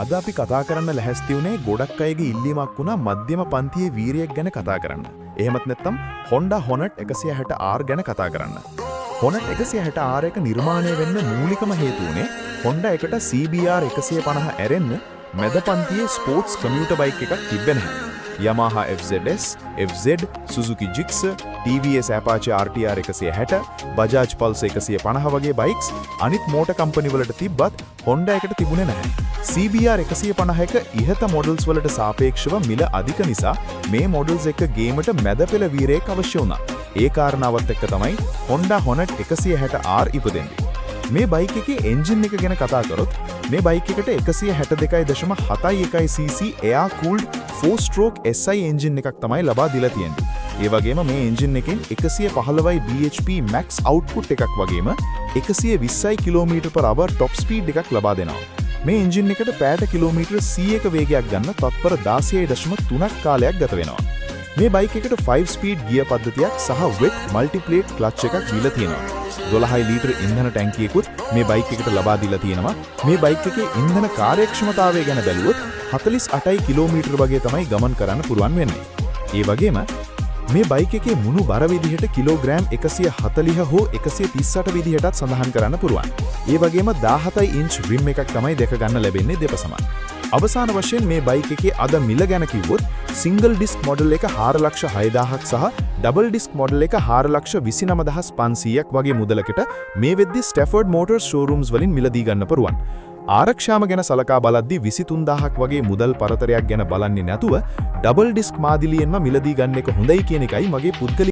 අද අපි කතා කරන්න ලැහැස්ති වුණේ ගොඩක් අයගේ ඉල්ලීමක් වුණා මධ්‍යම පන්තියේ වීරයෙක් ගැන කතා කරන්න. එහෙමත් නැත්නම් Honda Hornet 160R ගැන කතා කරන්න. Hornet 160R එක නිර්මාණය වෙන්න මූලිකම හේතුව උනේ Honda එකට CBR 150 ඇරෙන්න මැද පන්තියේ ස්පෝර්ට්ස් කමියුටර් බයික් එකක් තිබ්බේ නැහැ. Yamaha FZS, FZ, Suzuki Gixxer, TVS Apache RTR 160, Bajaj Pulsar 150 වගේ බයික්ස් අනිත් මෝටර් කම්පැනි වලට තිබ්බත් Honda එකට තිබුණේ නැහැ. CBR 150 එක ඉහත මොඩල්ස් වලට සාපේක්ෂව මිල අධික නිසා මේ මොඩල්ස් එක ගේමට මැද පෙළ වීරයෙක් අවශ්‍ය වුණා. ඒ කාරණාවත් එක්ක තමයි Honda Hornet 160R ඉපදෙන්නේ. මේ බයික් එකේ එන්ජින් එක ගැන කතා කරොත් මේ බයික් එකට 162.71 cc air cooled 4-stroke SI engine එකක් තමයි ලබා දීලා තියෙන්නේ. ඒ වගේම මේ එන්ජින් එකෙන් 115 bhp max output එකක් වගේම 120 km/h top speed එකක් ලබා දෙනවා. මේ එන්ජින් එකට පැයට කිලෝමීටර් 100ක වේගයක් ගන්න තත්පර 16.3ක් කාලයක් ගත වෙනවා. මේ බයික් එකට 5 ස්පීඩ් ගියර් පද්ධතියක් සහ wet multi-plate clutch එකක් දීලා තියෙනවා. 12 ලීටර ඉන්ධන ටැංකියකුත් මේ බයික් එකට ලබා දීලා තියෙනවා. මේ බයික් එකේ ඉන්ධන කාර්යක්ෂමතාවය ගැන බැලුවොත් 48 කිලෝමීටර වගේ තමයි ගමන් කරන්න පුළුවන් වෙන්නේ. ඒ වගේම මේ බයික් එකේ මුණු බර විදිහට කිලෝග්‍රෑම් 140 හෝ 138 විදිහටත් සඳහන් කරන්න පුළුවන්. ඒ වගේම 17 ඉන්ච් රිම් එකක් තමයි දැක ගන්න ලැබෙන්නේ දෙපසම. අවසාන වශයෙන් මේ බයික් එකේ අද මිල ගැන කිව්වොත් සිංගල් ඩිස්ක් මොඩල් එක 4,60,000ක් සහ ඩබල් ඩිස්ක් මොඩල් එක 4,29,500ක් වගේ මුදලකට මේ වෙද්දි ස්ටැෆර්ඩ් මෝටර්ස් ෂෝරූම්ස් වලින් මිලදී ගන්න පුළුවන්. ආරක්ෂාම ගැන සලකා බලද්දී 23000ක් වගේ මුදල් පරතරයක් ගැන බලන්නේ නැතුව ඩබල් ඩිස්ක් මාදිලියෙන්ම මිලදී ගන්න එක හොඳයි කියන එකයි මගේ පුද්ගලික